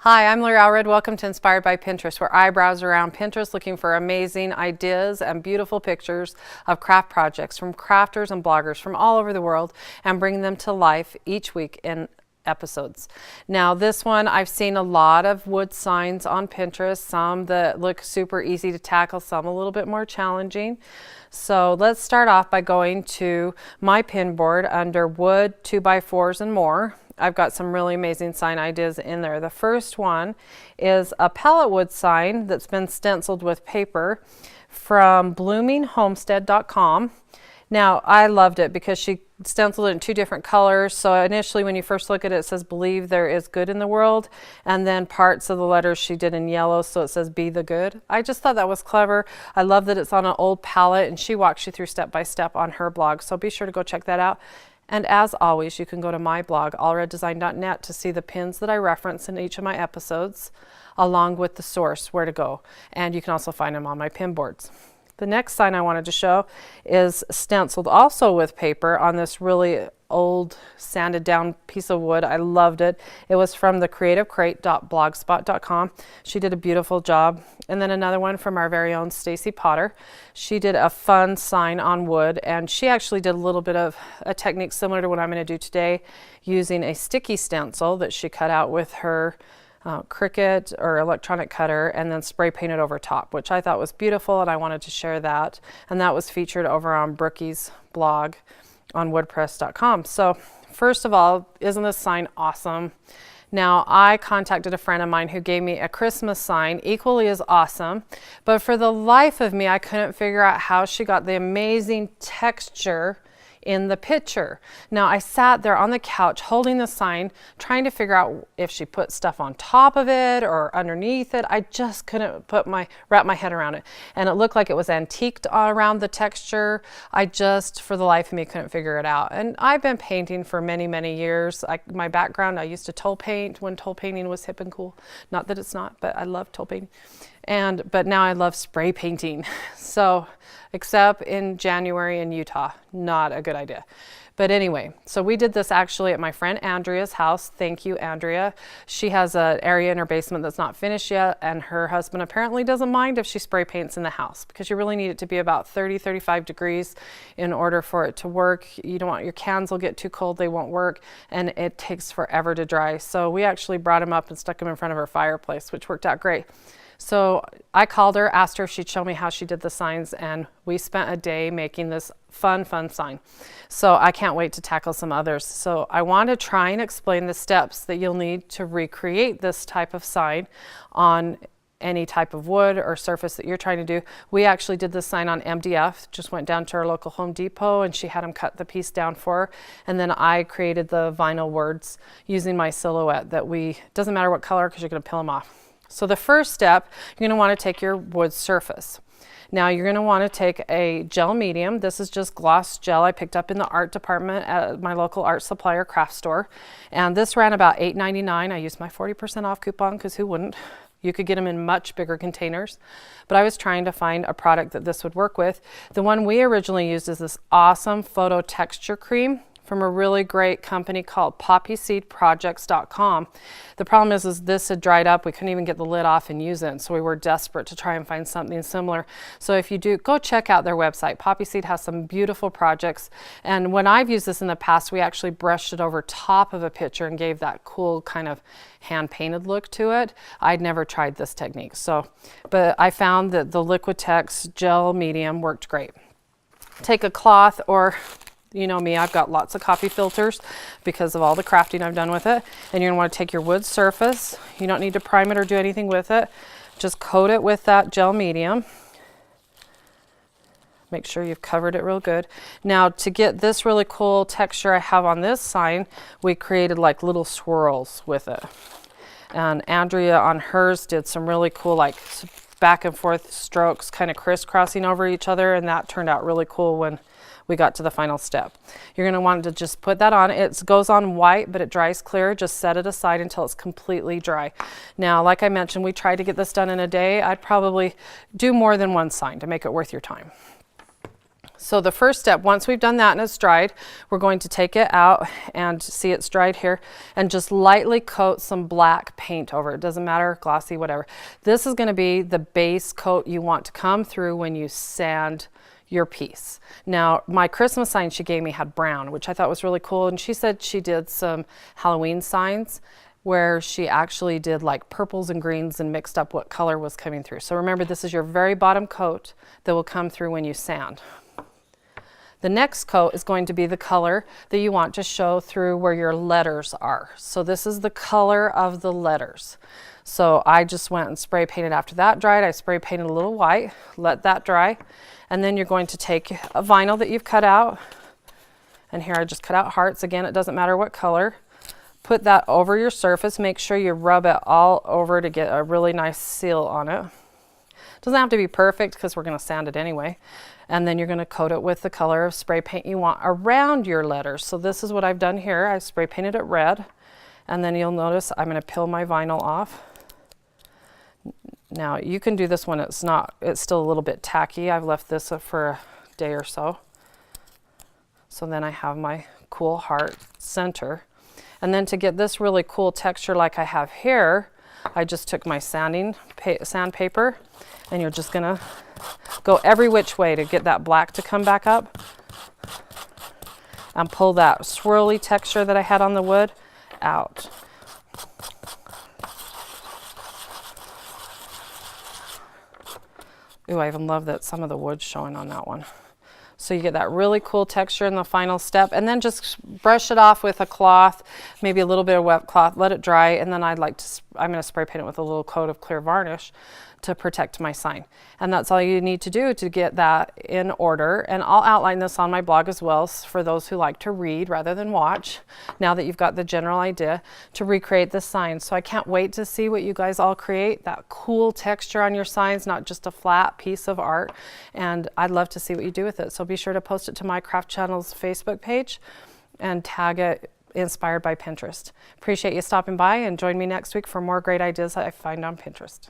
Hi, I'm Allred. Welcome to Inspired by Pinterest, where I browse around Pinterest looking for amazing ideas and beautiful pictures of craft projects from crafters and bloggers from all over the world and bring them to life each week in episodes. Now this one, I've seen a lot of wood signs on Pinterest, some that look super easy to tackle, some a little bit more challenging. So let's start off by going to my pin board under wood 2x4s and more. I've got some really amazing sign ideas in there. The first one is a pallet wood sign that's been stenciled with paper from bloominghomestead.com. Now I loved it because she stenciled it in two different colors. So initially when you first look at it, it says believe there is good in the world, and then parts of the letters she did in yellow, so it says be the good. I just thought that was clever. I love that it's on an old palette, and she walks you through step by step on her blog, so be sure to go check that out. And as always, you can go to my blog, allreddesign.net, to see the pins that I reference in each of my episodes, along with the source, where to go. And you can also find them on my pin boards. The next sign I wanted to show is stenciled also with paper on this really old sanded down piece of wood. I loved it. It was from the creativecrate.blogspot.com. She did a beautiful job. And then another one from our very own Stacy Potter. She did a fun sign on wood, and she actually did a little bit of a technique similar to what I'm going to do today, using a sticky stencil that she cut out with her Cricut or electronic cutter and then spray painted over top, which I thought was beautiful, and I wanted to share that. And that was featured over on Brookie's blog on woodpress.com. So first of all, isn't this sign awesome? Now, I contacted a friend of mine who gave me a Christmas sign equally as awesome, but for the life of me, I couldn't figure out how she got the amazing texture in the picture. Now, I sat there on the couch holding the sign, trying to figure out if she put stuff on top of it or underneath it. I just couldn't wrap my head around it. And it looked like it was antiqued around the texture. I just, for the life of me, couldn't figure it out. And I've been painting for many, many years. My background, I used to toll paint when toll painting was hip and cool. Not that it's not, but I love toll painting. But now I love spray painting. So, except in January in Utah, not a good idea. But anyway, so we did this actually at my friend Andrea's house. Thank you, Andrea. She has an area in her basement that's not finished yet, and her husband apparently doesn't mind if she spray paints in the house, because you really need it to be about 30-35 degrees in order for it to work. You don't want your cans will get too cold, they won't work, and it takes forever to dry. So we actually brought him up and stuck him in front of her fireplace, which worked out great. So I called her, asked her if she'd show me how she did the signs, and we spent a day making this fun sign. So I can't wait to tackle some others. So I want to try and explain the steps that you'll need to recreate this type of sign on any type of wood or surface that you're trying to do. We actually did this sign on MDF, just went down to our local Home Depot, and she had them cut the piece down for her. And then I created the vinyl words using my silhouette doesn't matter what color, because you're going to peel them off. So the first step, you're going to want to take your wood surface. Now you're going to want to take a gel medium. This is just gloss gel I picked up in the art department at my local art supply or craft store. And this ran about $8.99. I used my 40% off coupon, because who wouldn't? You could get them in much bigger containers. But I was trying to find a product that this would work with. The one we originally used is this awesome photo texture cream from a really great company called poppyseedprojects.com. The problem is this had dried up. We couldn't even get the lid off and use it, so we were desperate to try and find something similar. So if you do, go check out their website. Poppyseed has some beautiful projects, and when I've used this in the past, we actually brushed it over top of a picture and gave that cool kind of hand-painted look to it. I'd never tried this technique, but I found that the Liquitex gel medium worked great. Take a cloth, or you know me, I've got lots of coffee filters because of all the crafting I've done with it. And you're going to want to take your wood surface. You don't need to prime it or do anything with it. Just coat it with that gel medium. Make sure you've covered it real good. Now, to get this really cool texture I have on this sign, we created like little swirls with it. And Andrea on hers did some really cool like back and forth strokes, kind of crisscrossing over each other, and that turned out really cool when we got to the final step. You're going to want to just put that on. It goes on white, but it dries clear. Just set it aside until it's completely dry. Now, like I mentioned, we tried to get this done in a day. I'd probably do more than one sign to make it worth your time. So the first step, once we've done that and it's dried, we're going to take it out and see it's dried here and just lightly coat some black paint over it. Doesn't matter, glossy, whatever. This is going to be the base coat you want to come through when you sand your piece. Now, my Christmas sign she gave me had brown, which I thought was really cool. And she said she did some Halloween signs where she actually did like purples and greens and mixed up what color was coming through. So remember, this is your very bottom coat that will come through when you sand. The next coat is going to be the color that you want to show through where your letters are. So this is the color of the letters. So I just went and spray painted. After that dried, I spray painted a little white, let that dry. And then you're going to take a vinyl that you've cut out. And here I just cut out hearts. Again, it doesn't matter what color. Put that over your surface. Make sure you rub it all over to get a really nice seal on it. Doesn't have to be perfect because we're going to sand it anyway. And then you're going to coat it with the color of spray paint you want around your letters. So this is what I've done here. I spray painted it red. And then you'll notice I'm going to peel my vinyl off. Now you can do this when it's still a little bit tacky. I've left this for a day or so. So then I have my cool heart center. And then to get this really cool texture like I have here, I just took my sandpaper, and you're just gonna go every which way to get that black to come back up and pull that swirly texture that I had on the wood out. Ooh, I even love that some of the wood's showing on that one. So you get that really cool texture in the final step, and then just brush it off with a cloth, maybe a little bit of wet cloth, let it dry, and then I'm going to spray paint it with a little coat of clear varnish to protect my sign. And that's all you need to do to get that in order. And I'll outline this on my blog as well for those who like to read rather than watch, now that you've got the general idea, to recreate the signs. So I can't wait to see what you guys all create, that cool texture on your signs, not just a flat piece of art. And I'd love to see what you do with it. So be sure to post it to my craft channel's Facebook page and tag it Inspired by Pinterest. Appreciate you stopping by, and join me next week for more great ideas I find on Pinterest.